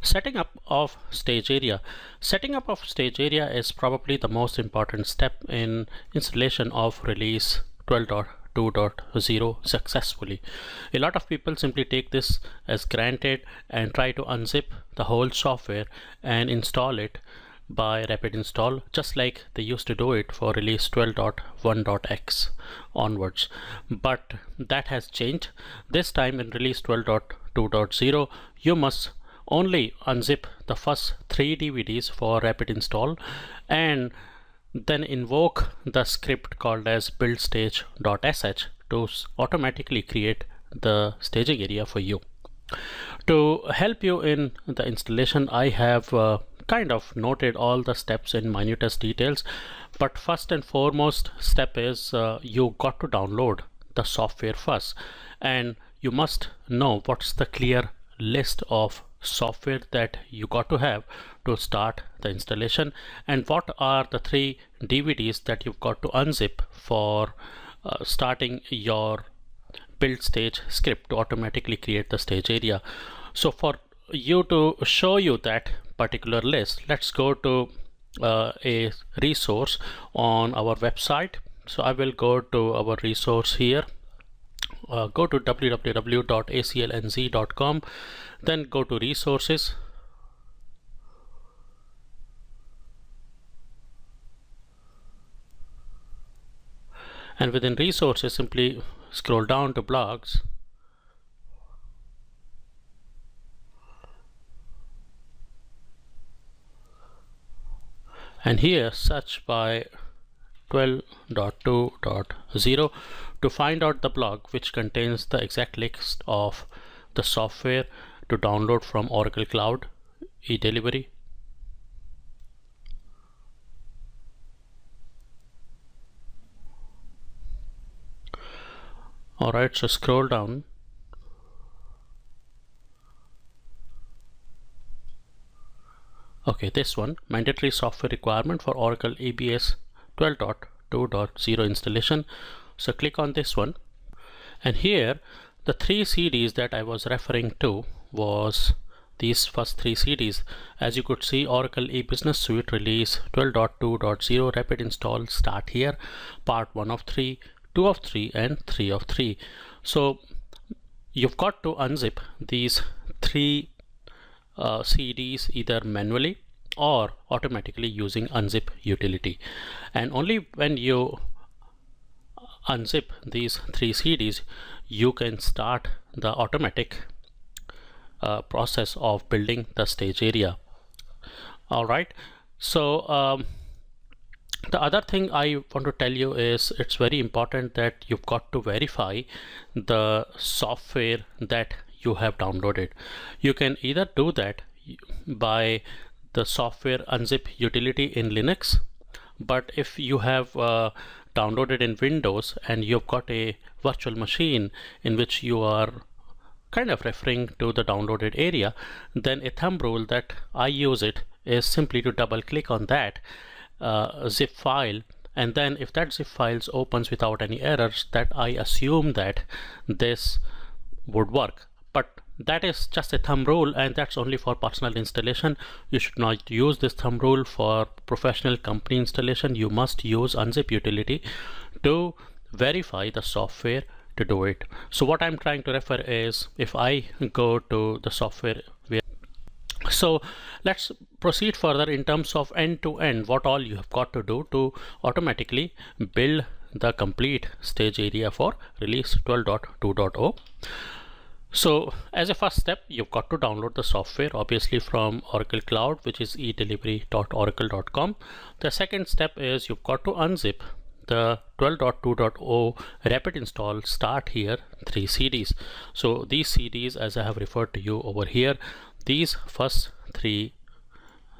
Setting up of stage area. Setting up of stage area is probably the most important step in installation of release 12.2.0 successfully. A lot of people simply take this as granted and try to unzip the whole software and install it by rapid install, just like they used to do it for release 12.1.x onwards. But that has changed. This time in release 12.2.0 you must only unzip the first 3 DVDs for rapid install and then invoke the script called as buildstage.sh to automatically create the staging area for you. To help you in the installation, I have kind of noted all the steps in minutest details, but first and foremost step is you got to download the software first, and you must know what's the clear list of software that you got to have to start the installation, and what are the 3 DVDs that you've got to unzip for starting your build stage script to automatically create the stage area. So for you to show you that particular list, let's go to a resource on our website. So I will go to our resource here. Go to www.aclnz.com, then go to resources, and within resources simply scroll down to blogs, and here search by 12.2.0 to find out the blog which contains the exact list of the software to download from Oracle Cloud eDelivery. Alright, so scroll down. Okay, this one, mandatory software requirement for Oracle EBS 12.2.0 installation. So click on this one, and here the 3 CDs that I was referring to was these first 3 CDs. As you could see, Oracle e-business suite release 12.2.0 rapid install start here, part 1 of 3, 2 of 3 and 3 of 3. So you've got to unzip these 3 CDs either manually or automatically using unzip utility, and only when you unzip these 3 CDs you can start the automatic process of building the stage area. Alright, so the other thing I want to tell you is it's very important that you've got to verify the software that you have downloaded. You can either do that by the software unzip utility in Linux, but if you have downloaded in Windows and you've got a virtual machine in which you are kind of referring to the downloaded area, then a thumb rule that I use it is simply to double click on that zip file, and then if that zip file opens without any errors, that I assume that this would work. But that is just a thumb rule, and that's only for personal installation. You should not use this thumb rule for professional company installation. You must use unzip utility to verify the software to do it. So what I'm trying to refer is, if I go to the software where, so let's proceed further in terms of end to end, what all you have got to do to automatically build the complete stage area for release 12.2.0. So as a first step, you've got to download the software, obviously from Oracle Cloud, which is edelivery.oracle.com. The second step is you've got to unzip the 12.2.0 rapid install start here 3 CDs. So these CDs, as I have referred to you over here, these first 3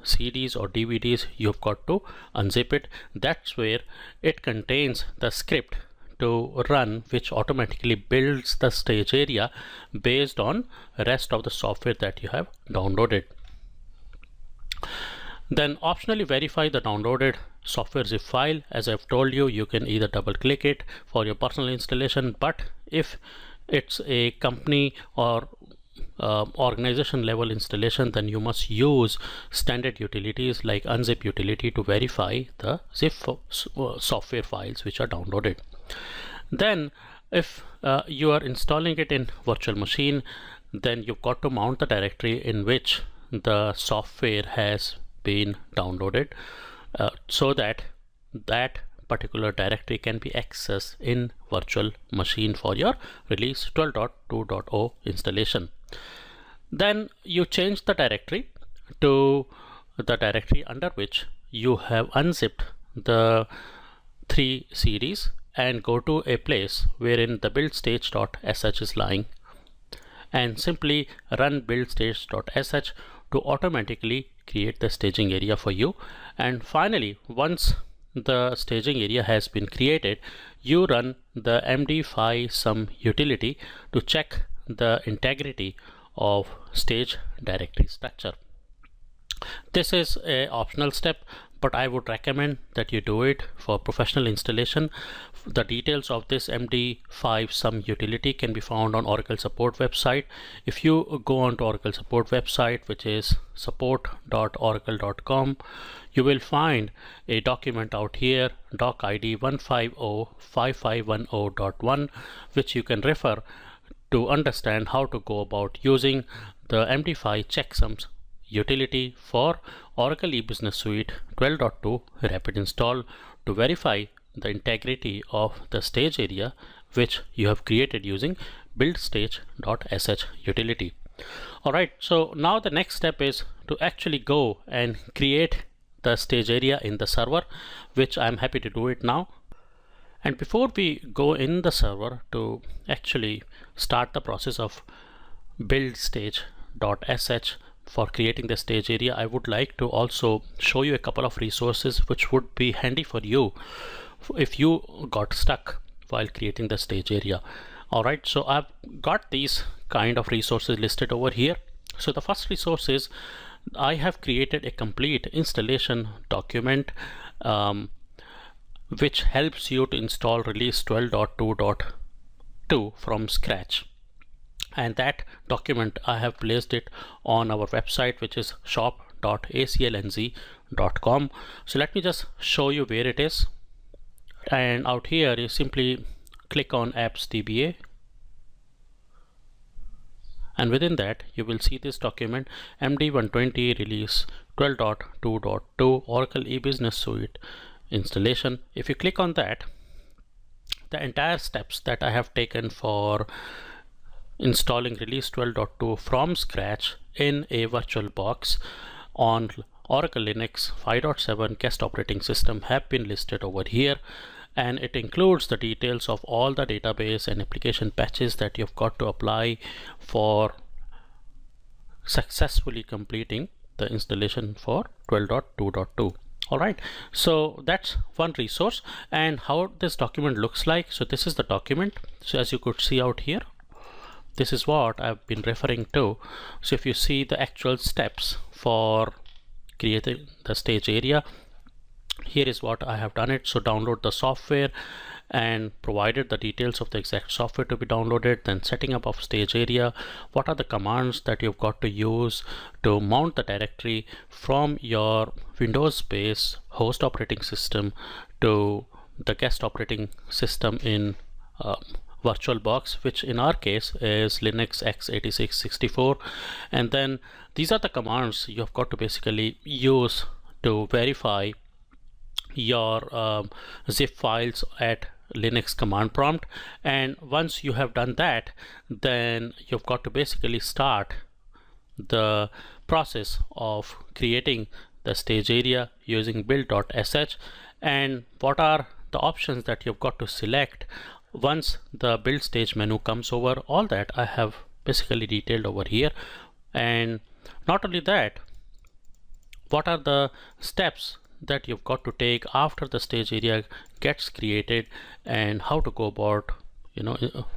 CDs or DVDs, you've got to unzip it. That's where it contains the script to run, which automatically builds the stage area based on rest of the software that you have downloaded. Then optionally verify the downloaded software zip file. As I've told you, you can either double click it for your personal installation, but if it's a company or organization level installation, then you must use standard utilities like unzip utility to verify the zip software files which are downloaded. Then if you are installing it in virtual machine, then you've got to mount the directory in which the software has been downloaded, so that that particular directory can be accessed in virtual machine for your release 12.2.0 installation. Then you change the directory to the directory under which you have unzipped the 3 CDs and go to a place wherein the build stage.sh is lying, and simply run build stage.sh to automatically create the staging area for you. And finally, once the staging area has been created, you run the md5 sum utility to check the integrity of stage directory structure. This is an optional step, but I would recommend that you do it for professional installation. The details of this md5 sum utility can be found on Oracle support website. If you go on to Oracle support website, which is support.oracle.com, you will find a document out here, doc ID 1505510.1, which you can refer to understand how to go about using the md5 checksums utility for Oracle e-Business Suite 12.2 rapid install to verify the integrity of the stage area which you have created using build stage.sh utility. Alright, so now the next step is to actually go and create the stage area in the server, which I'm happy to do it now. And before we go in the server to actually start the process of build stage.sh for creating the stage area, I would like to also show you a couple of resources which would be handy for you if you got stuck while creating the stage area. Alright, so I've got these kind of resources listed over here. So the first resource is I have created a complete installation document which helps you to install release 12.2.2 from scratch. And that document I have placed it on our website, which is shop.aclnz.com. So let me just show you where it is. And out here you simply click on apps DBA, and within that you will see this document MD120 release 12.2.2 Oracle e-Business Suite installation. If you click on that, the entire steps that I have taken for installing release 12.2 from scratch in a virtual box on Oracle Linux 5.7 guest operating system have been listed over here, and it includes the details of all the database and application patches that you've got to apply for successfully completing the installation for 12.2.2. Alright, so that's one resource. And how this document looks like, so this is the document. So as you could see out here, this is what I've been referring to. So if you see the actual steps for creating the stage area, here is what I have done it. So download the software and provided the details of the exact software to be downloaded, then setting up of stage area, what are the commands that you've got to use to mount the directory from your Windows based host operating system to the guest operating system in VirtualBox, which in our case is Linux x86 64. And then these are the commands you've got to basically use to verify your zip files at Linux command prompt. And once you have done that, then you've got to basically start the process of creating the stage area using build.sh. And what are the options that you've got to select once the build stage menu comes over, all that I have basically detailed over here. And not only that, what are the steps that you've got to take after the stage area gets created, and how to go about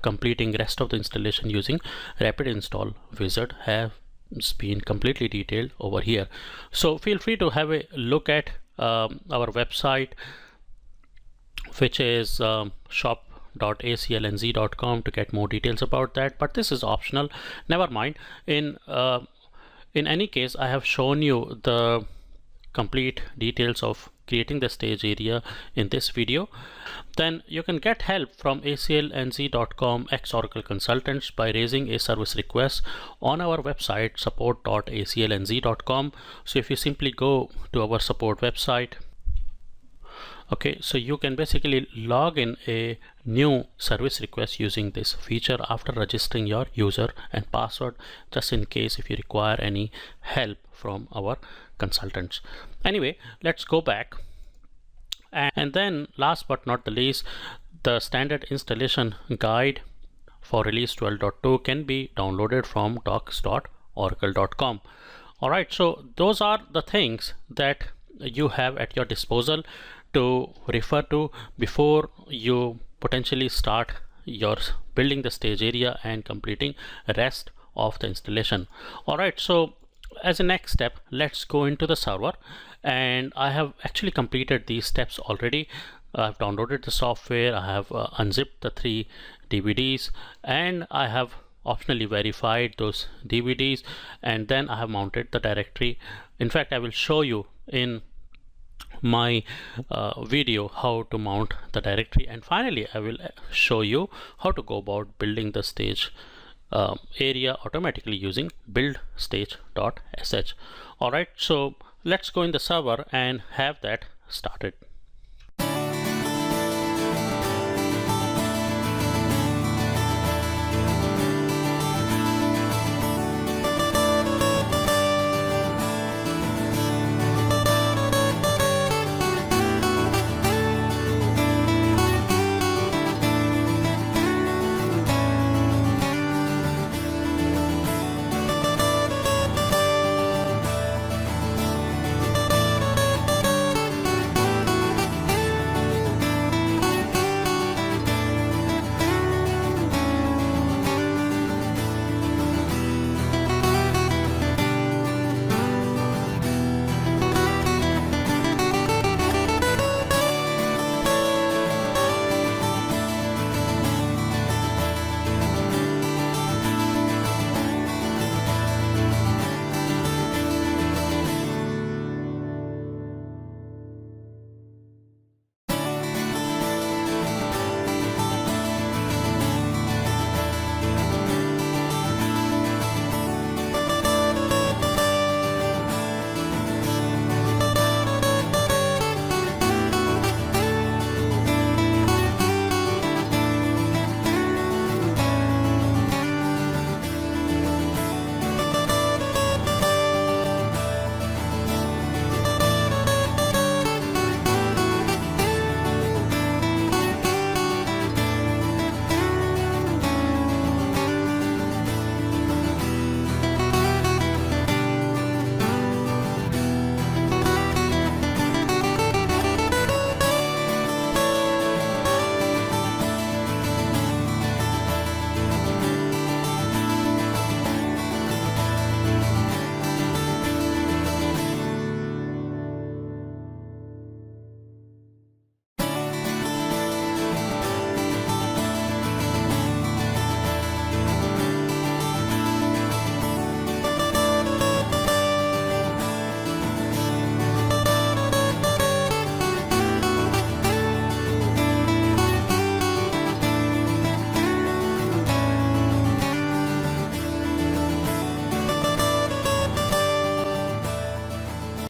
completing rest of the installation using rapid install wizard has been completely detailed over here. So feel free to have a look at our website, which is shop support.aclnz.com to get more details about that, but this is optional. Never mind. In any case, I have shown you the complete details of creating the stage area in this video. Then you can get help from aclnz.com ex-Oracle consultants by raising a service request on our website support.aclnz.com. So if you simply go to our support website, okay, so you can basically log in a new service request using this feature after registering your user and password, just in case if you require any help from our consultants. Anyway, let's go back. And then last but not the least, the standard installation guide for release 12.2 can be downloaded from docs.oracle.com. all right, so those are the things that you have at your disposal to refer to before you potentially start your building the stage area and completing rest of the installation. All right, so as a next step, let's go into the server, and I have actually completed these steps already. I've downloaded the software, I have unzipped the 3 DVDs, and I have optionally verified those DVDs, and then I have mounted the directory. In fact, I will show you in my video how to mount the directory, and finally I will show you how to go about building the stage area automatically using build stage.sh. all right, so let's go in the server and have that started.